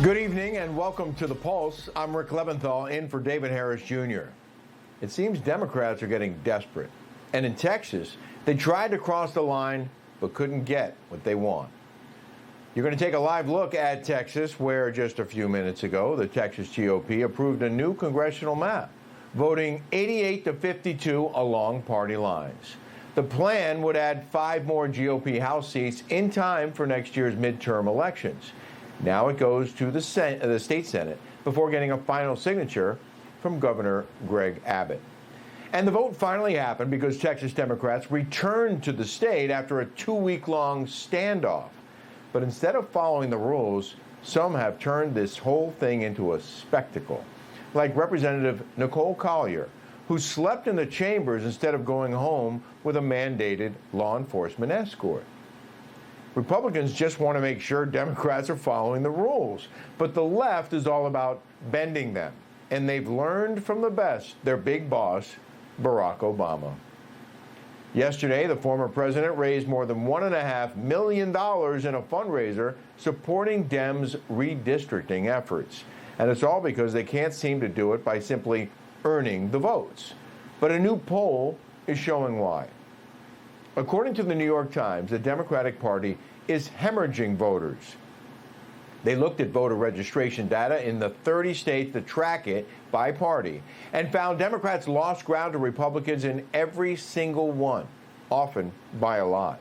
Good evening and welcome to The Pulse. I'm Rick Leventhal in for David Harris Jr. It seems Democrats are getting desperate. And in Texas, they tried to cross the line but couldn't get what they want. You're going to take a live look at Texas, where just a few minutes ago, the Texas GOP approved a new congressional map, voting 88 to 52 along party lines. The plan would add 5 more GOP House seats in time for next year's midterm elections. Now it goes to the state Senate before getting a final signature from Governor Greg Abbott. And the vote finally happened because Texas Democrats returned to the state after a 2-week-long standoff. But instead of following the rules, some have turned this whole thing into a spectacle, like Representative Nicole Collier, who slept in the chambers instead of going home with a mandated law enforcement escort. Republicans just want to make sure Democrats are following the rules, but the left is all about bending them, and they've learned from the best, their big boss, Barack Obama. Yesterday, the former president raised more than $1.5 million in a fundraiser supporting Dems' redistricting efforts. And it's all because they can't seem to do it by simply earning the votes. But a new poll is showing why. According to the New York Times, the Democratic Party is hemorrhaging voters. They looked at voter registration data in the 30 states that track it by party and found Democrats lost ground to Republicans in every single one, often by a lot.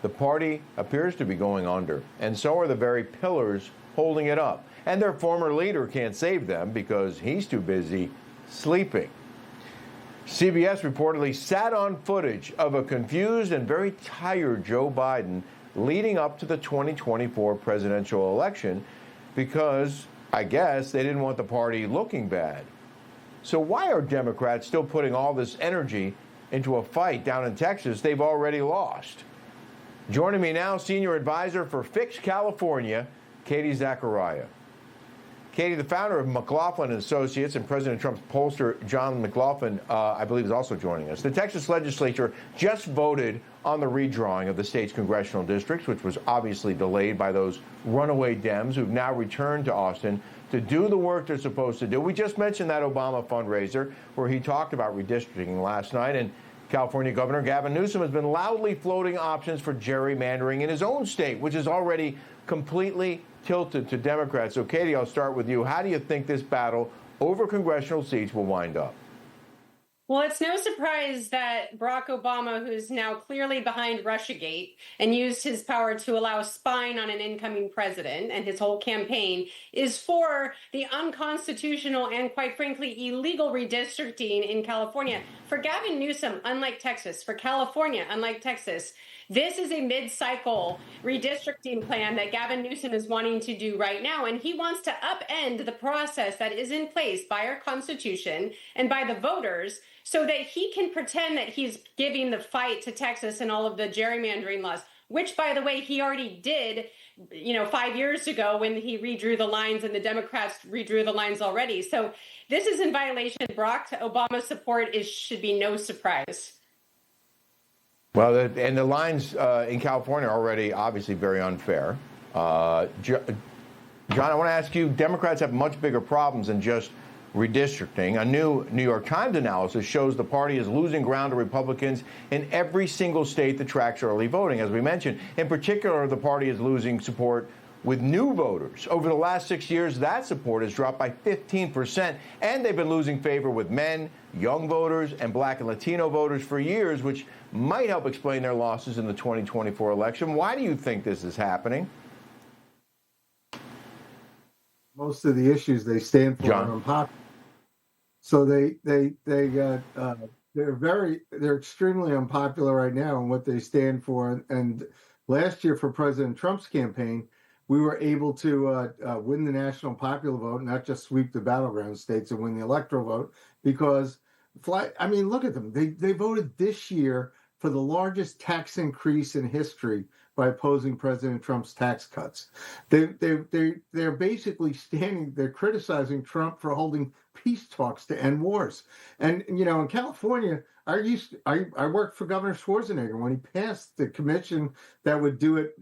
The party appears to be going under, and so are the very pillars holding it up. And their former leader can't save them because he's too busy sleeping. CBS reportedly sat on footage of a confused and very tired Joe Biden leading up to the 2024 presidential election because, I guess, they didn't want the party looking bad. So why are Democrats still putting all this energy into a fight down in Texas they've already lost? Joining me now, senior advisor for Fix California, Katie Zachariah. Katie, the founder of McLaughlin & Associates and President Trump's pollster, John McLaughlin, I believe is also joining us. The Texas legislature just voted on the redrawing of the state's congressional districts, which was obviously delayed by those runaway Dems who've now returned to Austin to do the work they're supposed to do. We just mentioned that Obama fundraiser where he talked about redistricting last night, and California Governor Gavin Newsom has been loudly floating options for gerrymandering in his own state, which is already completely tilted to Democrats. So, Katie, I'll start with you. How do you think this battle over congressional seats will wind up? Well, it's no surprise that Barack Obama, who's now clearly behind Russiagate and used his power to allow spying on an incoming president and his whole campaign, is for the unconstitutional and, quite frankly, illegal redistricting in California. For Gavin Newsom, unlike Texas, for California, unlike Texas, this is a mid-cycle redistricting plan that Gavin Newsom is wanting to do right now, and he wants to upend the process that is in place by our Constitution and by the voters so that he can pretend that he's giving the fight to Texas and all of the gerrymandering laws, which, by the way, he already did, 5 years ago when he redrew the lines and the Democrats redrew the lines already. So this is in violation. Barack Obama's support should be no surprise. Well, and the lines in California are already obviously very unfair. John, I want to ask you, Democrats have much bigger problems than just redistricting. A new New York Times analysis shows the party is losing ground to Republicans in every single state that tracks early voting. As we mentioned, in particular, the party is losing support with new voters. Over the last 6 years, that support has dropped by 15%, and they've been losing favor with men, young voters, and Black and Latino voters for years, which might help explain their losses in the 2024 election. Why do you think this is happening? Most of the issues they stand for are unpopular. So they're extremely unpopular right now in what they stand for. And last year for President Trump's campaign, we were able to win the national popular vote, not just sweep the battleground states and win the electoral vote, because look at them. They voted this year for the largest tax increase in history by opposing President Trump's tax cuts. They're basically they're criticizing Trump for holding peace talks to end wars. And, in California, I worked for Governor Schwarzenegger when he passed the commission that would do it,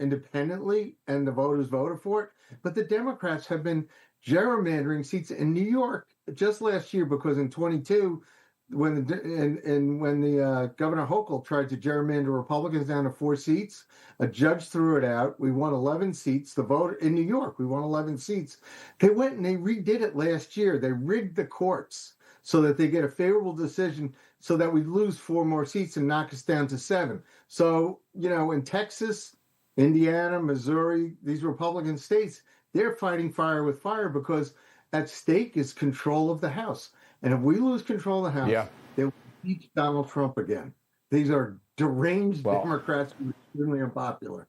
independently, and the voters voted for it. But the Democrats have been gerrymandering seats in New York just last year, because in 22, when the Governor Hochul tried to gerrymander Republicans down to 4 seats, a judge threw it out. We won 11 seats. The vote in New York, we won 11 seats. They went and they redid it last year. They rigged the courts so that they get a favorable decision, so that we lose 4 more seats and knock us down to 7. So, in Texas, Indiana, Missouri, these Republican states, they're fighting fire with fire, because at stake is control of the House. And if we lose control of the House, they will impeach Donald Trump again. These are deranged Democrats who are extremely unpopular.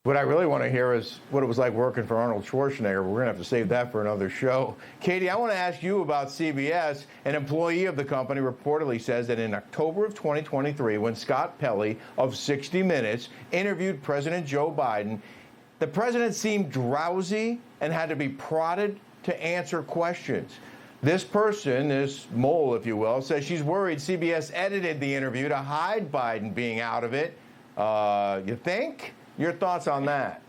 What I really want to hear is what it was like working for Arnold Schwarzenegger. We're going to have to save that for another show. Katie, I want to ask you about CBS. An employee of the company reportedly says that in October of 2023, when Scott Pelley of 60 Minutes interviewed President Joe Biden, the president seemed drowsy and had to be prodded to answer questions. This person, this mole, if you will, says she's worried CBS edited the interview to hide Biden being out of it. You think? Your thoughts on that?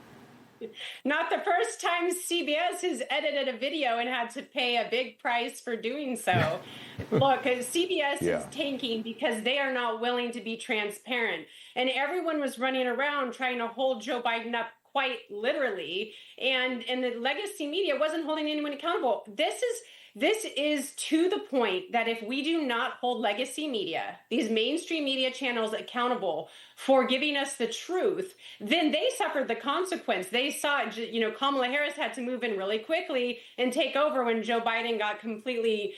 Not the first time CBS has edited a video and had to pay a big price for doing so. Look, CBS is tanking because they are not willing to be transparent. And everyone was running around trying to hold Joe Biden up, quite literally. And the legacy media wasn't holding anyone accountable. This is to the point that if we do not hold legacy media, these mainstream media channels, accountable for giving us the truth, then they suffered the consequence. They saw, Kamala Harris had to move in really quickly and take over when Joe Biden got completely,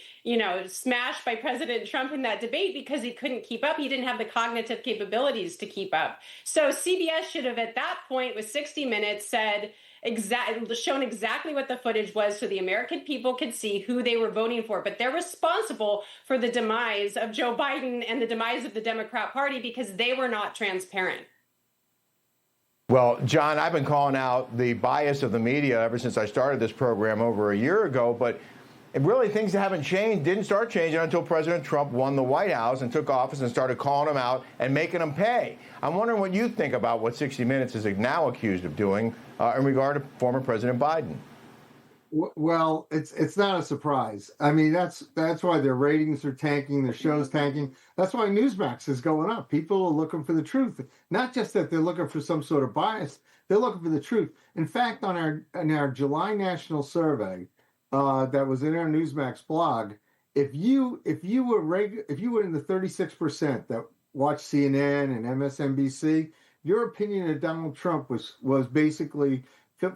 smashed by President Trump in that debate, because he couldn't keep up. He didn't have the cognitive capabilities to keep up. So CBS should have, at that point, with 60 Minutes, shown exactly what the footage was, so the American people could see who they were voting for. But they're responsible for the demise of Joe Biden and the demise of the Democrat Party, because they were not transparent. Well, John, I've been calling out the bias of the media ever since I started this program over a year ago, but really things haven't changed, didn't start changing until President Trump won the White House and took office and started calling them out and making them pay. I'm wondering what you think about what 60 Minutes is now accused of doing in regard to former President Biden. Well, it's not a surprise. I mean, that's why their ratings are tanking, their show's tanking. That's why Newsmax is going up. People are looking for the truth. Not just that they're looking for some sort of bias, they're looking for the truth. In fact, in our July national survey that was in our Newsmax blog, if you were in the 36% that watched CNN and MSNBC, your opinion of Donald Trump was basically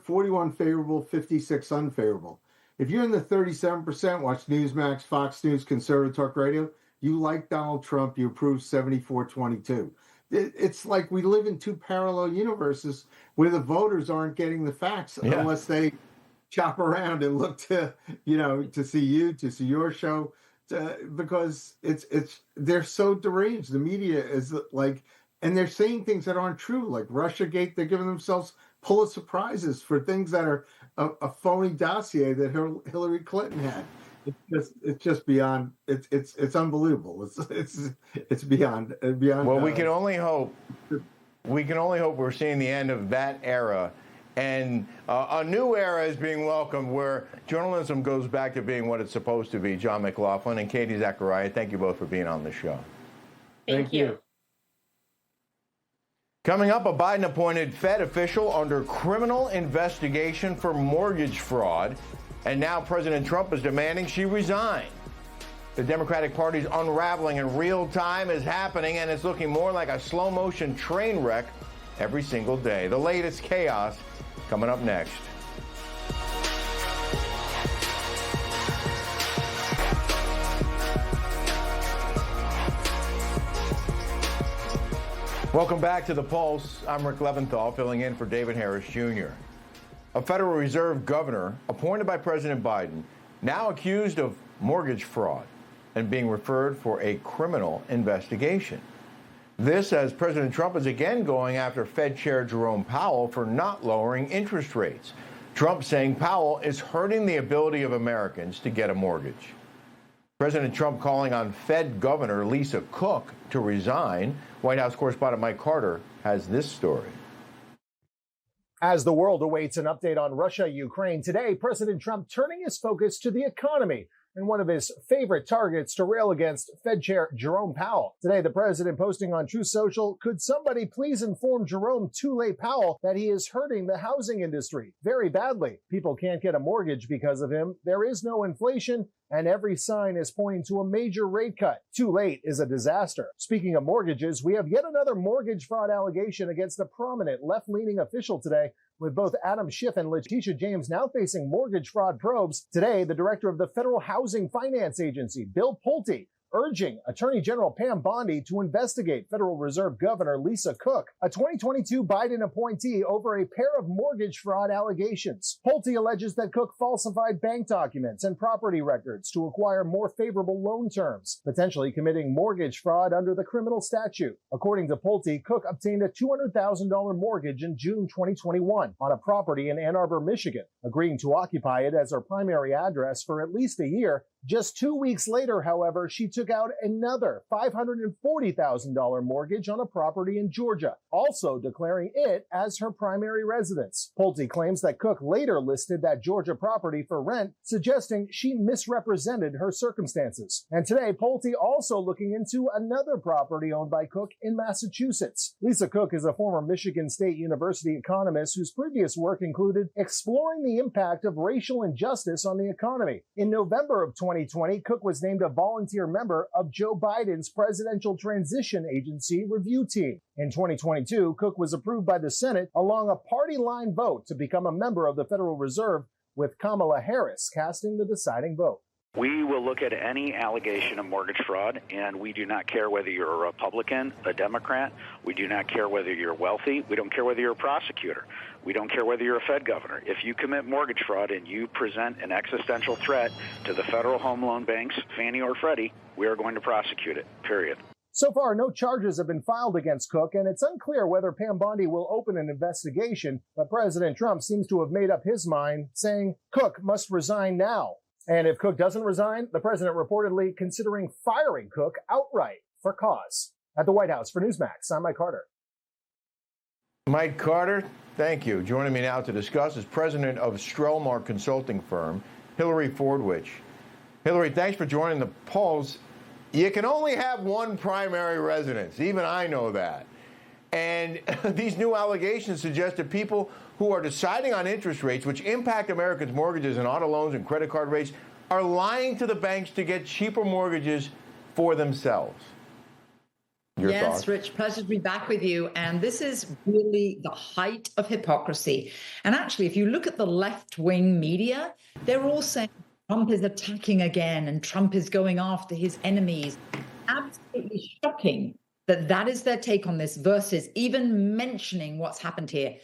41 favorable, 56 unfavorable. If you're in the 37%, watch Newsmax, Fox News, Conservative Talk Radio, you like Donald Trump, you approve 74-22. It's like we live in 2 parallel universes where the voters aren't getting the facts unless they chop around and look to see your show, because they're so deranged. The media is like, and they're saying things that aren't true, like Russiagate. They're giving themselves Pulitzer Prizes for things that are a phony dossier that Hillary Clinton had. It's just beyond. It's unbelievable. It's beyond. Well, we can only hope. We're seeing the end of that era, and a new era is being welcomed, where journalism goes back to being what it's supposed to be. John McLaughlin and Katie Zachariah, thank you both for being on the show. Thank you. Coming up, a Biden-appointed Fed official under criminal investigation for mortgage fraud. And now President Trump is demanding she resign. The Democratic Party's unraveling in real time is happening, and it's looking more like a slow-motion train wreck every single day. The latest chaos coming up next. Welcome back to The Pulse. I'm Rick Leventhal, filling in for David Harris Jr. A Federal Reserve governor appointed by President Biden, now accused of mortgage fraud and being referred for a criminal investigation. This as President Trump is again going after Fed Chair Jerome Powell for not lowering interest rates. Trump saying Powell is hurting the ability of Americans to get a mortgage. President Trump calling on Fed Governor Lisa Cook to resign. White House correspondent Mike Carter has this story. As the world awaits an update on Russia-Ukraine, today President Trump turning his focus to the economy and one of his favorite targets to rail against Fed Chair Jerome Powell. Today, the president posting on Truth Social, could somebody please inform Jerome Too Late Powell that he is hurting the housing industry very badly. People can't get a mortgage because of him. There is no inflation, and every sign is pointing to a major rate cut. Too late is a disaster. Speaking of mortgages, we have yet another mortgage fraud allegation against a prominent left-leaning official today, with both Adam Schiff and Letitia James now facing mortgage fraud probes. Today, the director of the Federal Housing Finance Agency, Bill Pulte, urging Attorney General Pam Bondi to investigate Federal Reserve Governor Lisa Cook, a 2022 Biden appointee, over a pair of mortgage fraud allegations. Pulte alleges that Cook falsified bank documents and property records to acquire more favorable loan terms, potentially committing mortgage fraud under the criminal statute. According to Pulte, Cook obtained a $200,000 mortgage in June 2021 on a property in Ann Arbor, Michigan, agreeing to occupy it as her primary address for at least a year. Just 2 weeks later, however, she took out another $540,000 mortgage on a property in Georgia, also declaring it as her primary residence. Pulte claims that Cook later listed that Georgia property for rent, suggesting she misrepresented her circumstances. And today, Pulte also looking into another property owned by Cook in Massachusetts. Lisa Cook is a former Michigan State University economist whose previous work included exploring the impact of racial injustice on the economy. In November of 2020, Cook was named a volunteer member of Joe Biden's Presidential Transition Agency review team. In 2022, Cook was approved by the Senate along a party line vote to become a member of the Federal Reserve, with Kamala Harris casting the deciding vote. We will look at any allegation of mortgage fraud, and we do not care whether you're a Republican, a Democrat. We do not care whether you're wealthy. We don't care whether you're a prosecutor. We don't care whether you're a Fed governor. If you commit mortgage fraud and you present an existential threat to the federal home loan banks, Fannie or Freddie, we are going to prosecute it, period. So far, no charges have been filed against Cook, and it's unclear whether Pam Bondi will open an investigation, but President Trump seems to have made up his mind, saying Cook must resign now. And if Cook doesn't resign, the president reportedly considering firing Cook outright for cause. At the White House for NEWSMAX, I'm Mike Carter. Mike Carter, thank you. Joining me now to discuss is president of Strelmar consulting firm, Hillary Fordwich. Hillary, thanks for joining the polls. You can only have one primary residence. Even I know that. And these new allegations suggest that people who are deciding on interest rates, which impact Americans' mortgages and auto loans and credit card rates, are lying to the banks to get cheaper mortgages for themselves. Your yes, thoughts? Rich, pleasure to be back with you. And this is really the height of hypocrisy. And actually, if you look at the left-wing media, they're all saying Trump is attacking again and Trump is going after his enemies. Absolutely shocking that that is their take on this versus even mentioning what's happened here.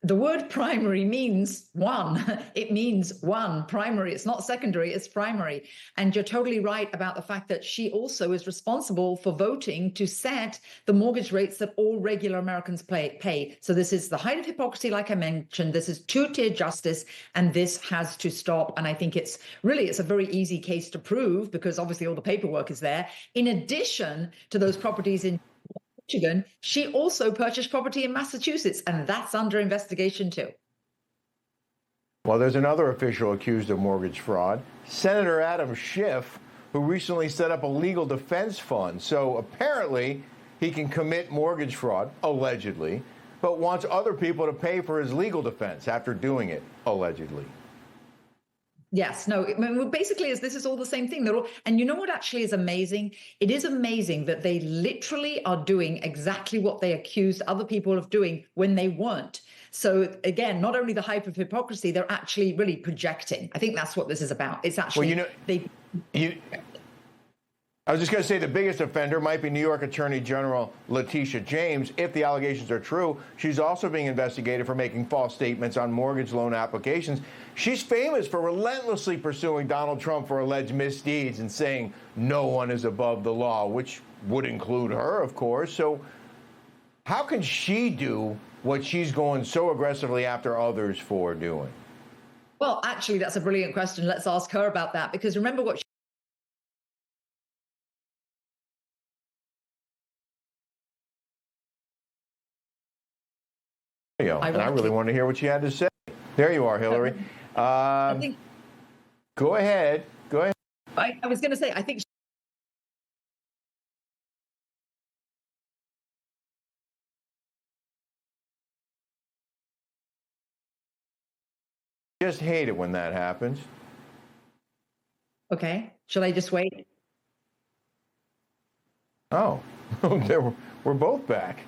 The word primary means one. It means one, primary. It's not secondary, it's primary. And you're totally right about the fact that she also is responsible for voting to set the mortgage rates that all regular Americans pay. So this is the height of hypocrisy, like I mentioned. This is two-tier justice, and this has to stop. And I think it's a very easy case to prove because obviously all the paperwork is there. In addition to those properties in Michigan, she also purchased property in Massachusetts, and that's under investigation too. Well, there's another official accused of mortgage fraud, Senator Adam Schiff, who recently set up a legal defense fund. So apparently he can commit mortgage fraud, allegedly, but wants other people to pay for his legal defense after doing it, allegedly. Yes, no, I mean, basically this is all the same thing. And you know what actually is amazing? It is amazing that they literally are doing exactly what they accused other people of doing when they weren't. So again, not only the hype of hypocrisy, they're actually really projecting. I think that's what this is about. It's actually, I was just going to say the biggest offender might be New York Attorney General Letitia James. If the allegations are true, she's also being investigated for making false statements on mortgage loan applications. She's famous for relentlessly pursuing Donald Trump for alleged misdeeds and saying no one is above the law, which would include her, of course. So how can she do what she's going so aggressively after others for doing? Well, actually, that's a brilliant question. Let's ask her about that, because remember what And I really want to hear what you had to say. There you are, Hillary. I think, go ahead. Go ahead. I was going to say, I think. Just hate it when that happens. Okay. Shall I just wait? Oh, we're both back.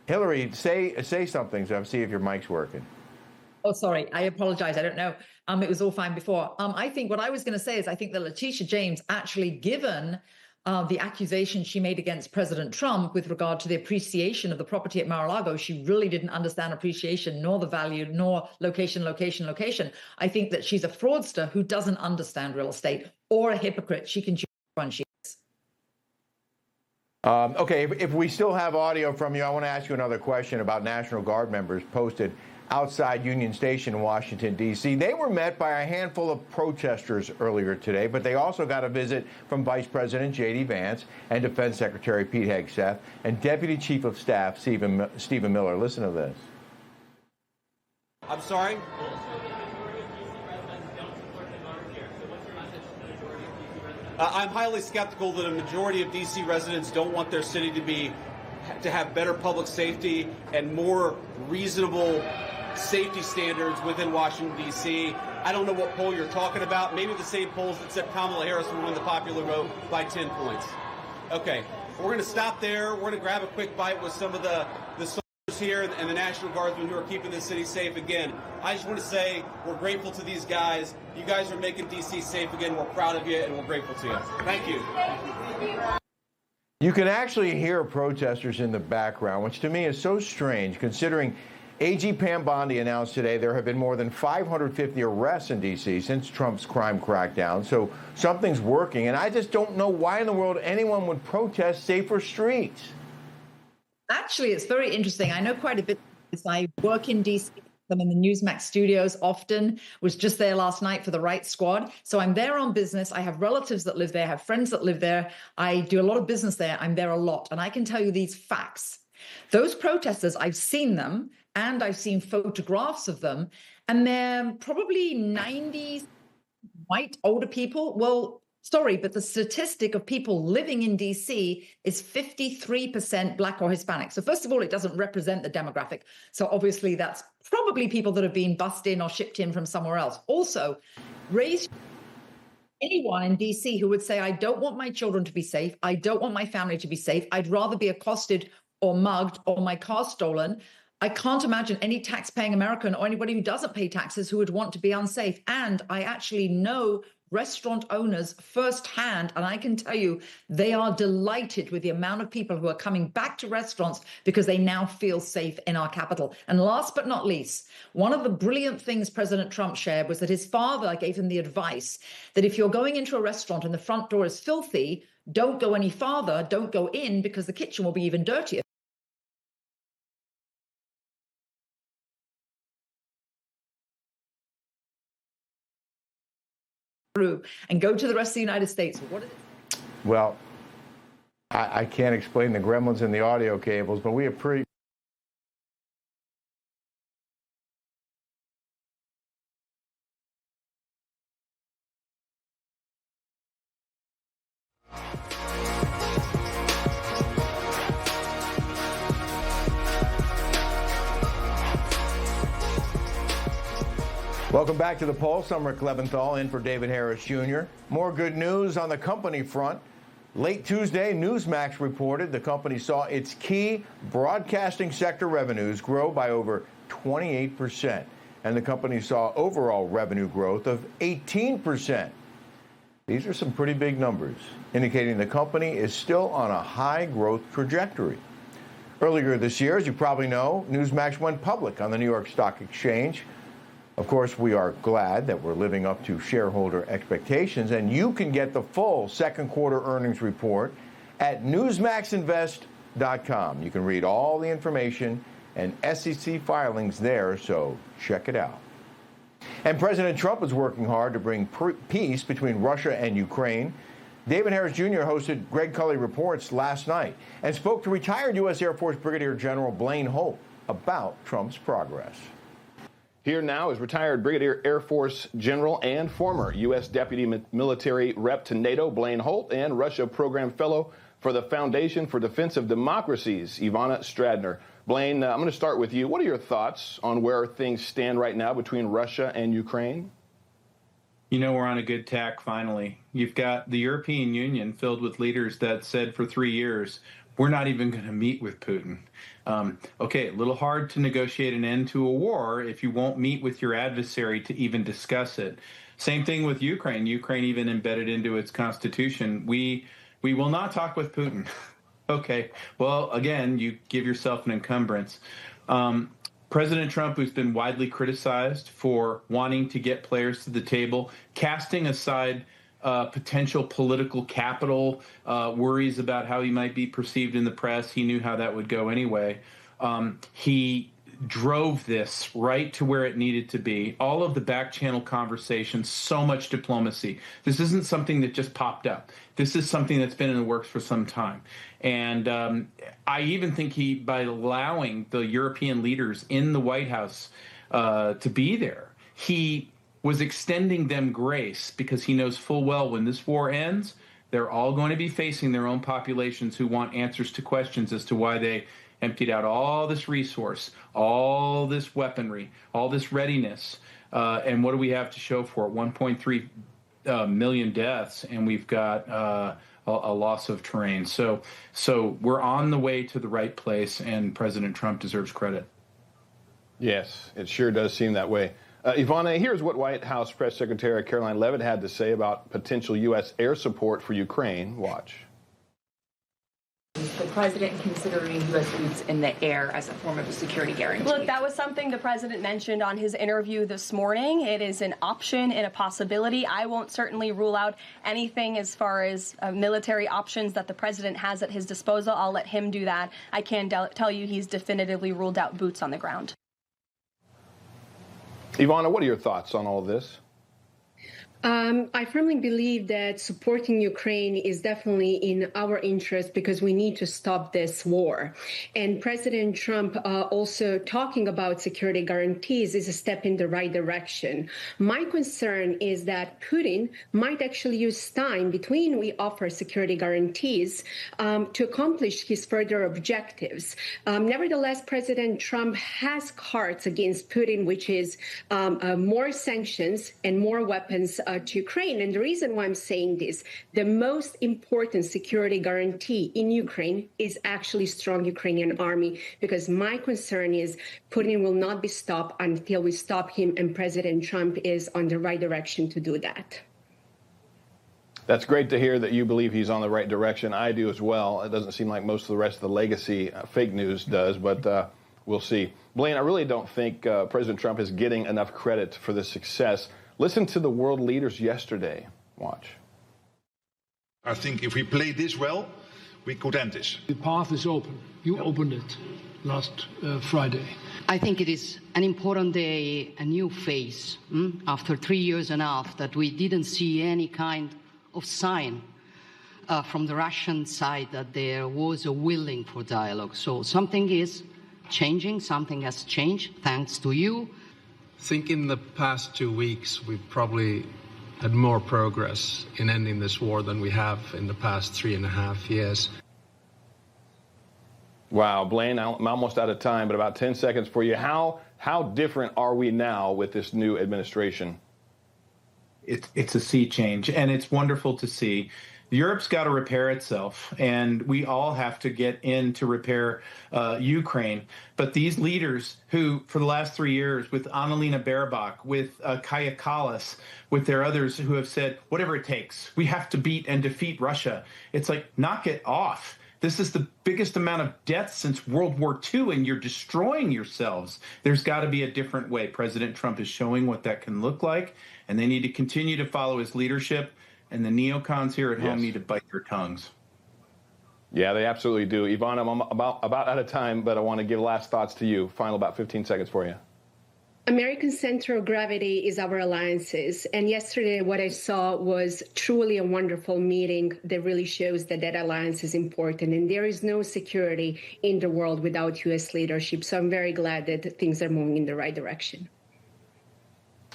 Hillary, say something so I see if your mic's working. Oh, sorry. I apologize. I don't know. It was all fine before. I think what I was going to say is I think that Letitia James actually, given the accusation she made against President Trump with regard to the appreciation of the property at Mar-a-Lago, she really didn't understand appreciation, nor the value, nor location. I think that she's a fraudster who doesn't understand real estate, or a hypocrite. She can choose which one she is. Okay, if we still have audio from you, I want to ask you another question about National Guard members posted outside Union Station in Washington, D.C. They were met by a handful of protesters earlier today, but they also got a visit from Vice President J.D. Vance and Defense Secretary Pete Hegseth and Deputy Chief of Staff Stephen Miller. Listen to this. I'm sorry? I'm highly skeptical that a majority of D.C. residents don't want their city to have better public safety and more reasonable safety standards within Washington, D.C. I don't know what poll you're talking about. Maybe the same polls that said Kamala Harris would win the popular vote by 10 points. Okay, we're going to stop there. We're going to grab a quick bite with some of the soldiers here and the National Guardsmen who are keeping this city safe again. I just want to say we're grateful to these guys. You guys are making D.C. safe again. We're proud of you, and we're grateful to you. Thank you. You can actually hear protesters in the background, which to me is so strange, considering AG Pam Bondi announced today there have been more than 550 arrests in D.C. since Trump's crime crackdown. So something's working, and I just don't know why in the world anyone would protest safer streets. Actually, it's very interesting. I know quite a bit. I work in D.C. I'm in the NEWSMAX studios often, was just there last night for the Right Squad. So I'm there on business. I have relatives that live there, I have friends that live there. I do a lot of business there. I'm there a lot. And I can tell you these facts. Those protesters, I've seen them and I've seen photographs of them, and they're probably 90s white older people. Well, sorry, but the statistic of people living in DC is 53% Black or Hispanic. So first of all, it doesn't represent the demographic. So obviously that's probably people that have been bussed in or shipped in from somewhere else. Also, raise anyone in DC who would say, I don't want my children to be safe. I don't want my family to be safe. I'd rather be accosted or mugged or my car stolen. I can't imagine any tax-paying American or anybody who doesn't pay taxes who would want to be unsafe. And I actually know restaurant owners firsthand, and I can tell you they are delighted with the amount of people who are coming back to restaurants because they now feel safe in our capital. And last but not least, one of the brilliant things President Trump shared was that his father gave him the advice that if you're going into a restaurant and the front door is filthy, don't go any farther, don't go in because the kitchen will be even dirtier. And go to the rest of the United States. What is it? Well, I can't explain the gremlins in the audio cables, but we appreciate. Welcome back to The Pulse. I'm Rick Leventhal, in for David Harris Jr. More good news on the company front. Late Tuesday, NEWSMAX reported the company saw its key broadcasting sector revenues grow by over 28%, and the company saw overall revenue growth of 18%. These are some pretty big numbers, indicating the company is still on a high growth trajectory. Earlier this year, as you probably know, NEWSMAX went public on the New York Stock Exchange. Of course, we are glad that we're living up to shareholder expectations, and you can get the full second quarter earnings report at newsmaxinvest.com. You can read all the information and SEC filings there, so check it out. And President Trump is working hard to bring peace between Russia and Ukraine. David Harris Jr. hosted Greg Culley Reports last night and spoke to retired U.S. Air Force Brigadier General Blaine Hope about Trump's progress. Here now is retired Brigadier Air Force General and former U.S. Deputy Military Rep to NATO, Blaine Holt, and Russia Program Fellow for the Foundation for Defense of Democracies, Ivana Stradner. Blaine, I'm going to start with you. What are your thoughts on where things stand right now between Russia and Ukraine? You know, we're on a good tack, finally. You've got the European Union filled with leaders that said for 3 years, we're not even going to meet with Putin. Okay, a little hard to negotiate an end to a war if you won't meet with your adversary to even discuss it. Same thing with Ukraine. Ukraine even embedded into its constitution. We will not talk with Putin. Okay, well, again, you give yourself an encumbrance. President Trump, who's been widely criticized for wanting to get players to the table, casting aside potential political capital, worries about how he might be perceived in the press. He knew how that would go anyway. He drove this right to where it needed to be. All of the back channel conversations, so much diplomacy. This isn't something that just popped up. This is something that's been in the works for some time. And I even think by allowing the European leaders in the White House to be there, he was extending them grace because he knows full well when this war ends, they're all going to be facing their own populations who want answers to questions as to why they emptied out all this resource, all this weaponry, all this readiness. And what do we have to show for it? 1.3 million deaths, and we've got a loss of terrain. So we're on the way to the right place, and President Trump deserves credit. Yes, it sure does seem that way. Ivana, here's what White House Press Secretary Caroline Leavitt had to say about potential U.S. air support for Ukraine. Watch. Is the president considering U.S. boots in the air as a form of a security guarantee? Look, that was something the president mentioned on his interview this morning. It is an option and a possibility. I won't certainly rule out anything as far as military options that the president has at his disposal. I'll let him do that. I can tell you he's definitively ruled out boots on the ground. Ivana, what are your thoughts on all of this? I firmly believe that supporting Ukraine is definitely in our interest because we need to stop this war. And President Trump also talking about security guarantees is a step in the right direction. My concern is that Putin might actually use time between we offer security guarantees to accomplish his further objectives. Nevertheless, President Trump has cards against Putin, which is more sanctions and more weapons to Ukraine. And the reason why I'm saying this, the most important security guarantee in Ukraine is actually strong Ukrainian army, because my concern is Putin will not be stopped until we stop him, and President Trump is on the right direction to do that. That's great to hear that you believe he's on the right direction. I do as well. It doesn't seem like most of the rest of the legacy fake news does, but we'll see. Blaine, I really don't think President Trump is getting enough credit for this success. Listen to the world leaders yesterday. Watch. I think if we play this well, we could end this. The path is open. You opened it last Friday. I think it is an important day, a new phase, after 3 years and a half that we didn't see any kind of sign from the Russian side that there was a willing for dialogue. So something is changing, something has changed, thanks to you. I think in the past 2 weeks, we've probably had more progress in ending this war than we have in the past 3.5 years. Wow, Blaine, I'm almost out of time, but about 10 seconds for you. How different are we now with this new administration? It's a sea change, and it's wonderful to see. Europe's got to repair itself, and we all have to get in to repair Ukraine. But these leaders who, for the last 3 years, with Annalena Baerbock, with Kaja Kallas, with their others who have said, whatever it takes, we have to beat and defeat Russia. It's like, knock it off. This is the biggest amount of deaths since World War II, and you're destroying yourselves. There's got to be a different way. President Trump is showing what that can look like, and they need to continue to follow his leadership. And the neocons here at home need to bite their tongues. Yeah, they absolutely do. Ivana, I'm about out of time, but I want to give last thoughts to you. Final about 15 seconds for you. American center of gravity is our alliances. And yesterday, what I saw was truly a wonderful meeting that really shows that that alliance is important. And there is no security in the world without U.S. leadership. So I'm very glad that things are moving in the right direction.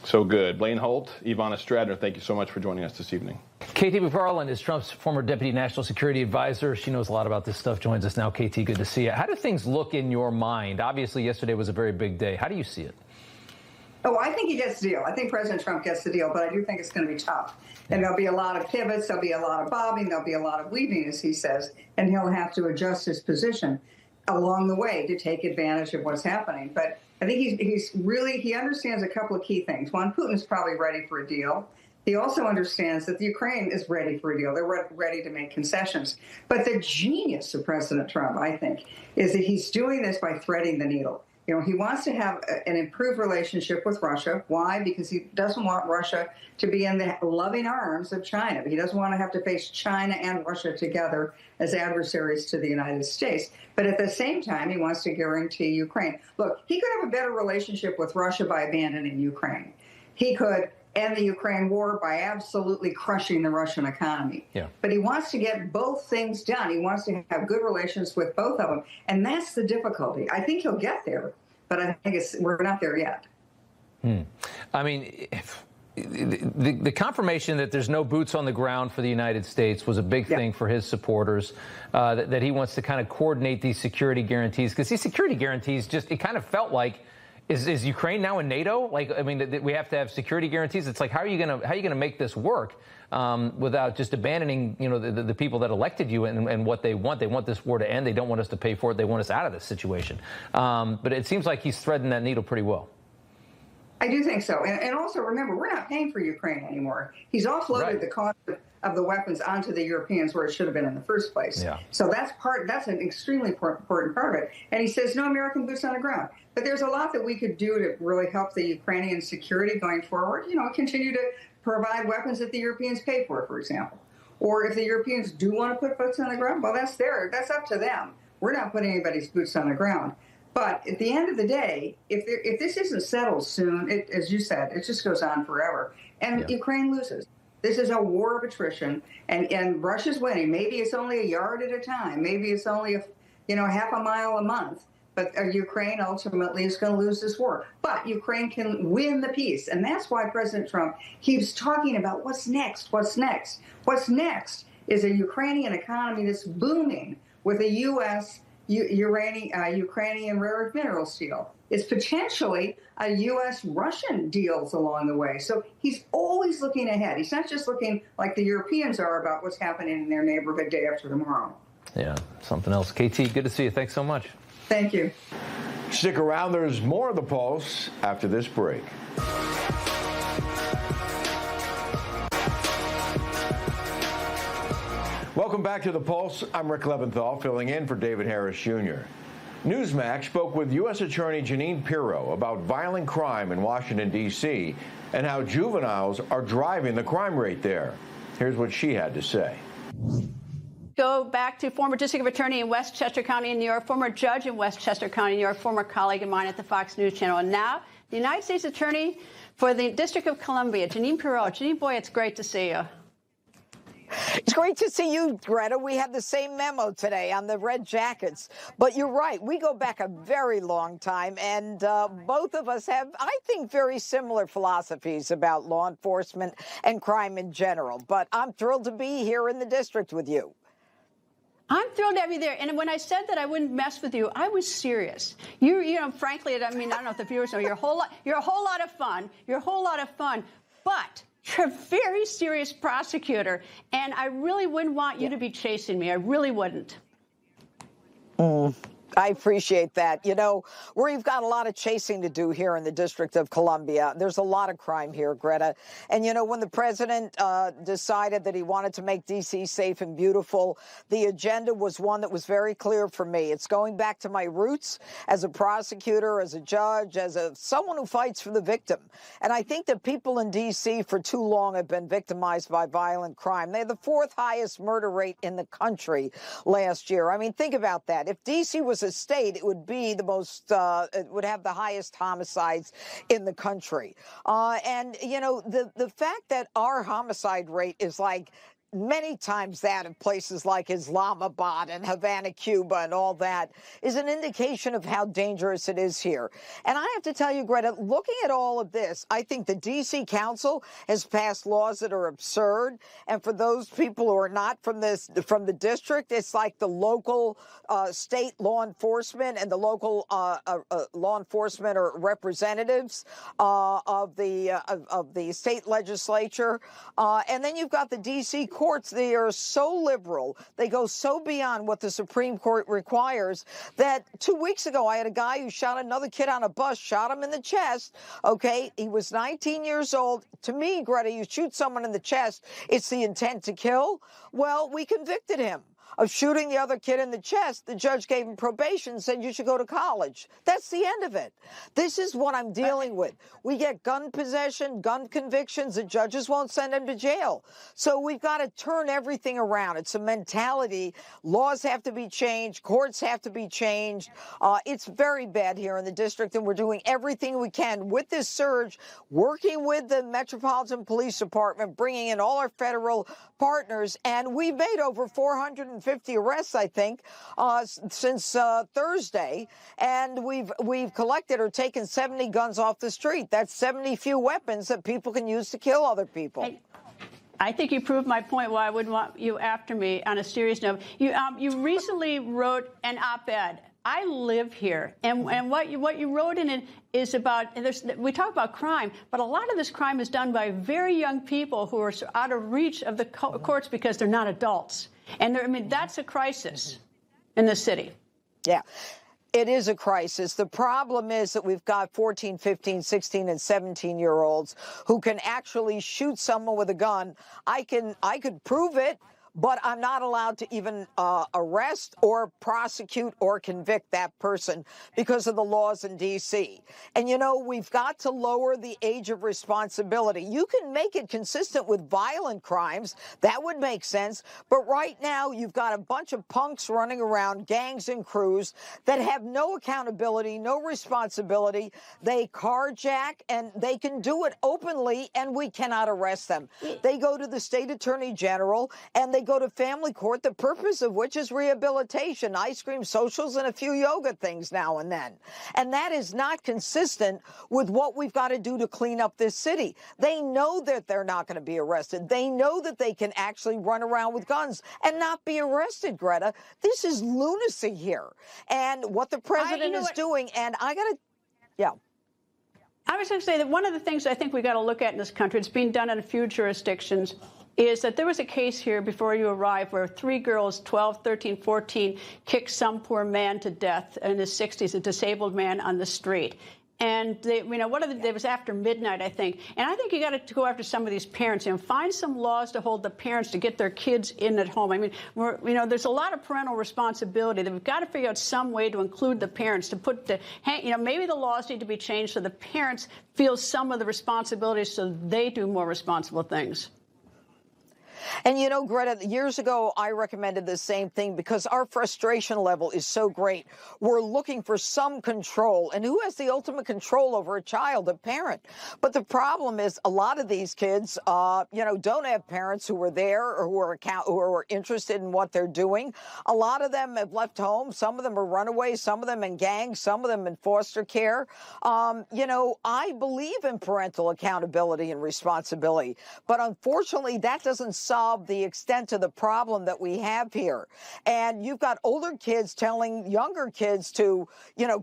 So good. Blaine Holt, Ivana Stradner, thank you so much for joining us this evening. Katie McFarland is Trump's former deputy national security advisor. She knows a lot about this stuff. Joins us now. KT, good to see you. How do things look in your mind? Obviously, yesterday was a very big day. How do you see it? Oh, I think he gets the deal. I think President Trump gets the deal, but I do think it's going to be tough. And there'll be a lot of pivots, there'll be a lot of bobbing, there'll be a lot of weaving, as he says, and he'll have to adjust his position along the way to take advantage of what's happening. But I think he understands a couple of key things. One, Putin's probably ready for a deal. He also understands that the Ukraine is ready for a deal. They're ready to make concessions. But the genius of President Trump, I think, is that he's doing this by threading the needle. You know, he wants to have an improved relationship with Russia. Why? Because he doesn't want Russia to be in the loving arms of China. He doesn't want to have to face China and Russia together as adversaries to the United States. But at the same time, he wants to guarantee Ukraine. Look, he could have a better relationship with Russia by abandoning Ukraine. He could end the Ukraine war by absolutely crushing the Russian economy. Yeah. But he wants to get both things done. He wants to have good relations with both of them. And that's the difficulty. I think he'll get there, but I think we're not there yet. I mean, the confirmation that there's no boots on the ground for the United States was a big thing for his supporters, that he wants to kind of coordinate these security guarantees. Because these security guarantees it kind of felt like, is Ukraine now in NATO? Like, I mean, we have to have security guarantees. It's like, how are you gonna make this work without just abandoning, the people that elected you and what they want? They want this war to end. They don't want us to pay for it. They want us out of this situation. But it seems like he's threading that needle pretty well. I do think so. And also remember, we're not paying for Ukraine anymore. He's offloaded the cost of the weapons onto the Europeans where it should have been in the first place. Yeah. So that's an extremely important part of it. And he says no American boots on the ground. But there's a lot that we could do to really help the Ukrainian security going forward. Continue to provide weapons that the Europeans pay for example. Or if the Europeans do want to put boots on the ground, well, that's up to them. We're not putting anybody's boots on the ground. But at the end of the day, if this isn't settled soon, as you said, it just goes on forever. And Ukraine loses. This is a war of attrition, and Russia's winning. Maybe it's only a yard at a time. Maybe it's only half a mile a month. But Ukraine ultimately is going to lose this war. But Ukraine can win the peace. And that's why President Trump keeps talking about what's next, what's next. What's next is a Ukrainian economy that's booming with a U.S. Ukrainian rare earth mineral steel. It's potentially a U.S.-Russian deals along the way. So he's always looking ahead. He's not just looking like the Europeans are about what's happening in their neighborhood day after tomorrow. Yeah, something else. KT, good to see you. Thanks so much. Thank you. Stick around. There's more of The Pulse after this break. Welcome back to The Pulse. I'm Rick Leventhal, filling in for David Harris Jr. NEWSMAX spoke with U.S. Attorney Jeanine Pirro about violent crime in Washington, D.C., and how juveniles are driving the crime rate there. Here's what she had to say. Go back to former district attorney in Westchester County in New York, former judge in Westchester County, New York, former colleague of mine at the Fox News Channel, and now the United States Attorney for the District of Columbia, Jeanine Pirro. Jeanine, boy, it's great to see you. It's great to see you, Greta. We had the same memo today on the red jackets. But you're right. We go back a very long time, and both of us have, I think, very similar philosophies about law enforcement and crime in general. But I'm thrilled to be here in the district with you. I'm thrilled to have you there. And when I said that I wouldn't mess with you, I was serious. Frankly, I mean, I don't know if the viewers know, you're a whole lot of fun. You're a whole lot of fun. But you're a very serious prosecutor, and I really wouldn't want you to be chasing me. I really wouldn't. I appreciate that. We've got a lot of chasing to do here in the District of Columbia. There's a lot of crime here, Greta. And, when the president decided that he wanted to make D.C. safe and beautiful, the agenda was one that was very clear for me. It's going back to my roots as a prosecutor, as a judge, as someone who fights for the victim. And I think that people in D.C. for too long have been victimized by violent crime. They had the fourth highest murder rate in the country last year. I mean, think about that. If D.C. was a state, it would be the most, it would have the highest homicides in the country. And, you know, the fact that our homicide rate is like many times that of places like Islamabad and Havana, Cuba, and all that is an indication of how dangerous it is here. And I have to tell you, Greta, looking at all of this, I think the D.C. Council has passed laws that are absurd. And for those people who are not from the district, it's like the local state law enforcement and the local law enforcement or representatives of the state legislature. And then you've got the D.C. courts. They are so liberal. They go so beyond what the Supreme Court requires that 2 weeks ago, I had a guy who shot another kid on a bus, shot him in the chest. Okay, he was 19 years old. To me, Greta, you shoot someone in the chest, it's the intent to kill. Well, we convicted him of shooting the other kid in the chest. The judge gave him probation, said you should go to college. That's the end of it. This is what I'm dealing with. We get gun possession, gun convictions. The judges won't send them to jail. So we've got to turn everything around. It's a mentality. Laws have to be changed. Courts have to be changed. It's very bad here in the district, and we're doing everything we can with this surge, working with the Metropolitan Police Department, bringing in all our federal partners, and we've made over 450 arrests, I think, since Thursday, and we've collected or taken 70 guns off the street. That's 70 few weapons that people can use to kill other people. I think you proved my point why I wouldn't want you after me on a serious note. You recently wrote an op-ed. I live here, and what you wrote in it is about, we talk about crime, but a lot of this crime is done by very young people who are out of reach of the courts because they're not adults. And I mean, that's a crisis in the city. Yeah. It is a crisis. The problem is that we've got 14, 15, 16, and 17-year-olds who can actually shoot someone with a gun. I could prove it, but I'm not allowed to even arrest or prosecute or convict that person because of the laws in D.C. And, you know, we've got to lower the age of responsibility. You can make it consistent with violent crimes. That would make sense. But right now, you've got a bunch of punks running around, gangs and crews, that have no accountability, no responsibility. They carjack, and they can do it openly, and we cannot arrest them. They go to the state attorney general, and they go to family court, the purpose of which is rehabilitation, ice cream socials, and a few yoga things now and then. And that is not consistent with what we've got to do to clean up this city. They know that they're not going to be arrested. They know that they can actually run around with guns and not be arrested, Greta. This is lunacy here. And what the president is doing, and I got to, yeah. I was going to say that one of the things I think we got to look at in this country, it's being done in a few jurisdictions, is that there was a case here before you arrived where 3 girls, 12, 13, 14, kicked some poor man to death in his 60s, a disabled man on the street. And they, you know, it was after midnight, I think. And I think you got to go after some of these parents and find some laws to hold the parents to get their kids in at home. I mean, there's a lot of parental responsibility that we've got to figure out some way to include the parents, to put maybe the laws need to be changed so the parents feel some of the responsibilities so they do more responsible things. And, you know, Greta, years ago, I recommended the same thing because our frustration level is so great. We're looking for some control. And who has the ultimate control over a child? A parent. But the problem is a lot of these kids, don't have parents who were there or who are interested in what they're doing. A lot of them have left home. Some of them are runaways, some of them in gangs, some of them in foster care. I believe in parental accountability and responsibility. But unfortunately, that doesn't solve the extent of the problem that we have here. And you've got older kids telling younger kids to,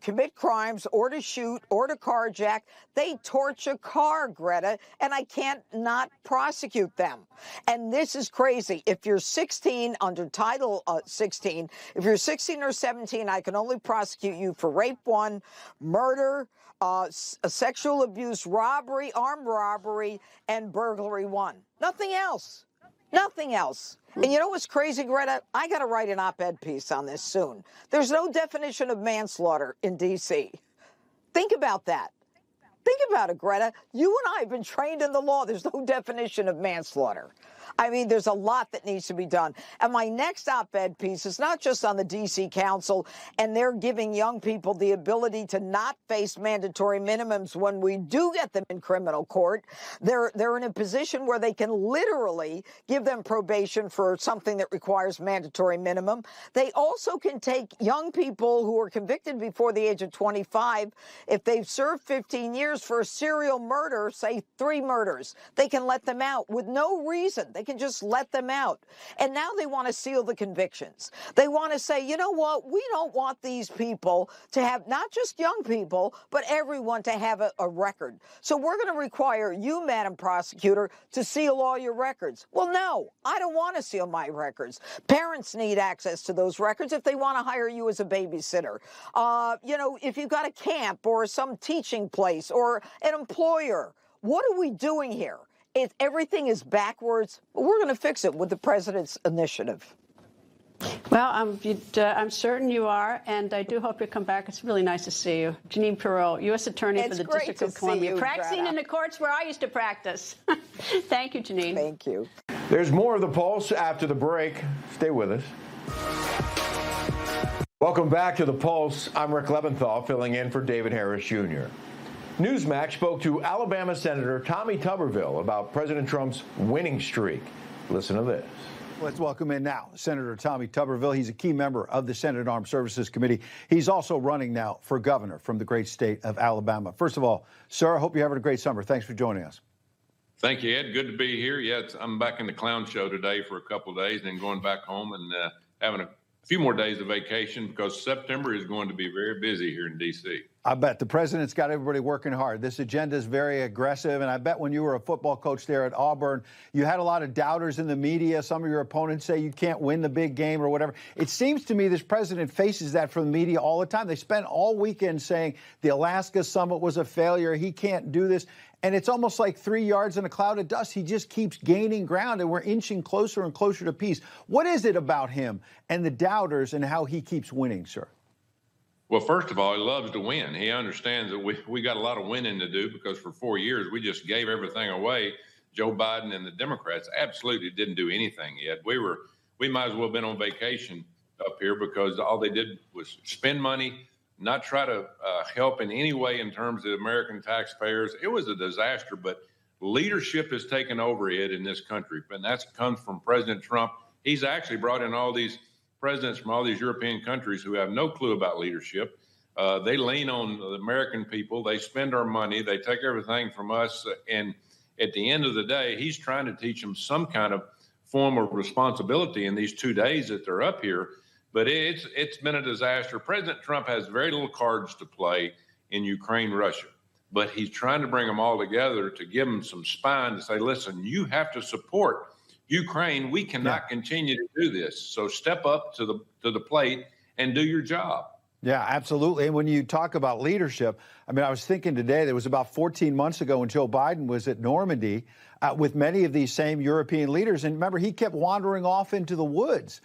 commit crimes or to shoot or to carjack. They torch a car, Greta, and I can't not prosecute them. And this is crazy. If you're 16 under Title 16, if you're 16 or 17, I can only prosecute you for rape 1, murder, sexual abuse, robbery, armed robbery, and burglary 1. Nothing else. Nothing else. And you know what's crazy, Greta? I got to write an op-ed piece on this soon. There's no definition of manslaughter in D.C. Think about that. Think about it, Greta. You and I have been trained in the law. There's no definition of manslaughter. I mean, there's a lot that needs to be done. And my next op-ed piece is not just on the D.C. Council, and they're giving young people the ability to not face mandatory minimums when we do get them in criminal court. They're in a position where they can literally give them probation for something that requires mandatory minimum. They also can take young people who are convicted before the age of 25, if they've served 15 years for a serial murder, say 3 murders, they can let them out with no reason. They can just let them out. And now they want to seal the convictions. They want to say, you know what, we don't want these people to have, not just young people, but everyone to have a record. So we're going to require you, Madam Prosecutor, to seal all your records. Well, no, I don't want to seal my records. Parents need access to those records if they want to hire you as a babysitter. You know, if you've got a camp or some teaching place or an employer, what are we doing here? If everything is backwards, we're going to fix it with the president's initiative. Well, I'm certain you are, and I do hope you come back. It's really nice to see you. Janine Perot, U.S. Attorney for the District of Columbia. Practicing in the courts where I used to practice. Thank you, Janine. Thank you. There's more of The Pulse after the break. Stay with us. Welcome back to The Pulse. I'm Rick Leventhal, filling in for David Harris Jr. NEWSMAX spoke to Alabama Senator Tommy Tuberville about President Trump's winning streak. Listen to this. Let's welcome in now Senator Tommy Tuberville. He's a key member of the Senate Armed Services Committee. He's also running now for governor from the great state of Alabama. First of all, sir, I hope you're having a great summer. Thanks for joining us. Thank you, Ed. Good to be here. Yeah, I'm back in the clown show today for a couple of days, then going back home and having a few more days of vacation because September is going to be very busy here in D.C. I bet the president's got everybody working hard. This agenda is very aggressive, and I bet when you were a football coach there at Auburn, you had a lot of doubters in the media. Some of your opponents say you can't win the big game or whatever. It seems to me this president faces that from the media all the time. They spent all weekend saying the Alaska summit was a failure. He can't do this. And it's almost like 3 yards in a cloud of dust. He just keeps gaining ground, and we're inching closer and closer to peace. What is it about him and the doubters and how he keeps winning, sir? Well, first of all, he loves to win. He understands that we got a lot of winning to do because for 4 years we just gave everything away. Joe Biden and the Democrats absolutely didn't do anything yet. We might as well have been on vacation up here because all they did was spend money, not try to help in any way in terms of American taxpayers. It was a disaster, but leadership has taken over it in this country, and that's comes from President Trump. He's actually brought in all these presidents from all these European countries who have no clue about leadership. They lean on the American people. They spend our money. They take everything from us. And at the end of the day, he's trying to teach them some kind of form of responsibility in these 2 days that they're up here. But it's been a disaster. President Trump has very little cards to play in Ukraine, Russia. But he's trying to bring them all together to give them some spine to say, listen, you have to support Ukraine. We cannot continue to do this. So step up to the plate and do your job. Yeah, absolutely. And when you talk about leadership, I mean, I was thinking today, that was about 14 months ago when Joe Biden was at Normandy with many of these same European leaders. And remember, he kept wandering off into the woods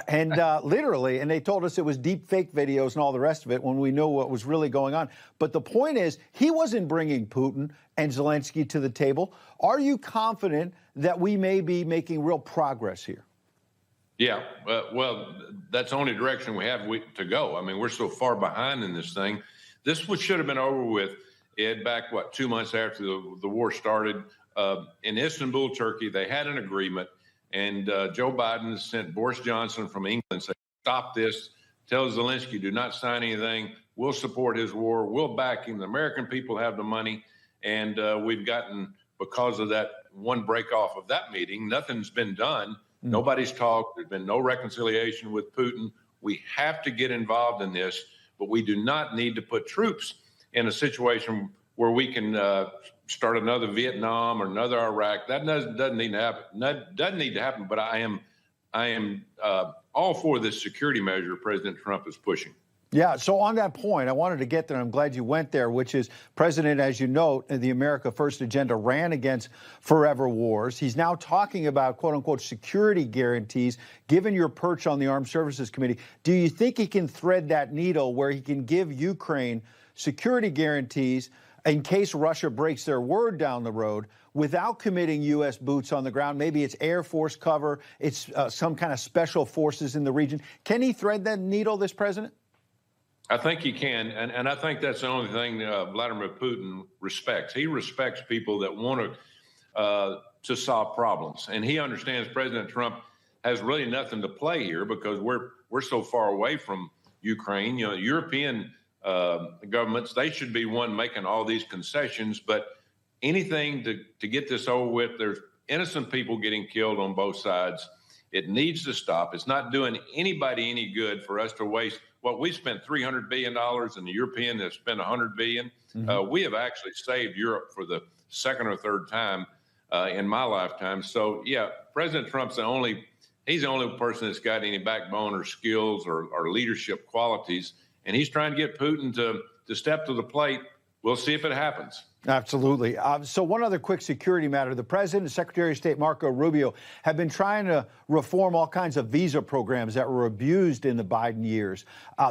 and literally, and they told us it was deep fake videos and all the rest of it when we knew what was really going on. But the point is, he wasn't bringing Putin and Zelensky to the table. Are you confident that we may be making real progress here? Yeah, well, that's the only direction we have to go. I mean, we're so far behind in this thing. This should have been over with, Ed, back, 2 months after the war started. In Istanbul, Turkey, they had an agreement, and Joe Biden sent Boris Johnson from England saying, stop this, tell Zelensky, do not sign anything. We'll support his war. We'll back him. The American people have the money, and we've gotten, because of that one break off of that meeting, nothing's been done. Nobody's talked. There's been no reconciliation with Putin. We have to get involved in this, but we do not need to put troops in a situation where we can start another Vietnam or another Iraq. That doesn't need to happen. That doesn't need to happen. But I am all for this security measure President Trump is pushing. Yeah, so on that point, I wanted to get there, and I'm glad you went there, which is President, as you note, the America First agenda ran against forever wars. He's now talking about, quote unquote, security guarantees. Given your perch on the Armed Services Committee, do you think he can thread that needle where he can give Ukraine security guarantees in case Russia breaks their word down the road without committing U.S. boots on the ground? Maybe it's Air Force cover, it's some kind of special forces in the region. Can he thread that needle, this president? I think he can, and I think that's the only thing Vladimir Putin respects. He respects people that want to solve problems, and he understands President Trump has really nothing to play here because we're so far away from Ukraine. You know, European governments, they should be one making all these concessions, but anything to get this over with. There's innocent people getting killed on both sides. It needs to stop. It's not doing anybody any good for us to waste what we spent $300 billion and the European have spent $100 billion. We have actually saved Europe for the second or third time in my lifetime. So yeah, President Trump's he's the only person that's got any backbone or skills or leadership qualities. And he's trying to get Putin to step to the plate. We'll see if it happens. Absolutely. So one other quick security matter. The president and Secretary of State Marco Rubio have been trying to reform all kinds of visa programs that were abused in the Biden years.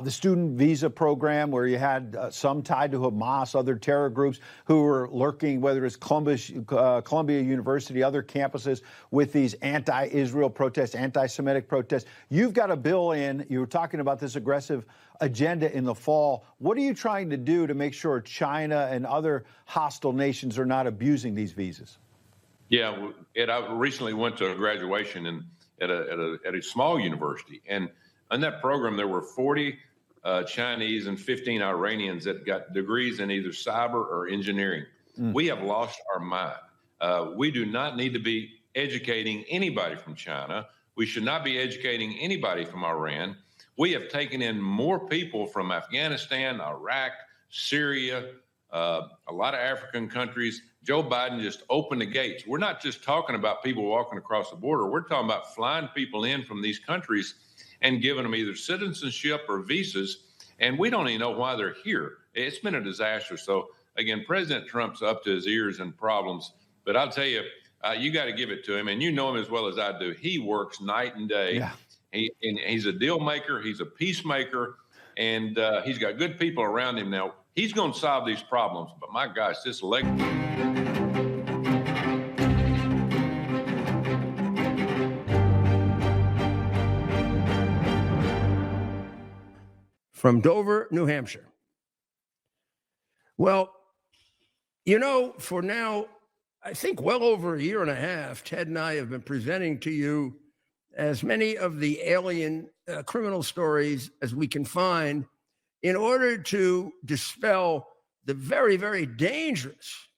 The student visa program, where you had some tied to Hamas, other terror groups who were lurking, whether it's Columbia University, other campuses, with these anti-Israel protests, anti-Semitic protests. You've got a bill in. You were talking about this aggressive agenda in the fall. What are you trying to do to make sure China and other hostile nations are not abusing these visas? Yeah, I recently went to a graduation at a small university, and in that program there were 40 Chinese and 15 Iranians that got degrees in either cyber or engineering. We have lost our mind. We do not need to be educating anybody from China. We should not be educating anybody from Iran. We have taken in more people from Afghanistan, Iraq, Syria, a lot of African countries. Joe Biden just opened the gates. We're not just talking about people walking across the border. We're talking about flying people in from these countries and giving them either citizenship or visas, and we don't even know why they're here. It's been a disaster. So, again, President Trump's up to his ears in problems, but I'll tell you, you got to give it to him, and you know him as well as I do. He works night and day. Yeah. He's a deal maker. He's a peacemaker, and he's got good people around him. Now, he's going to solve these problems, but my gosh, this election. From Dover, New Hampshire. Well, you know, for now, I think well over a year and a half, Ted and I have been presenting to you as many of the alien criminal stories as we can find in order to dispel the very, very dangerous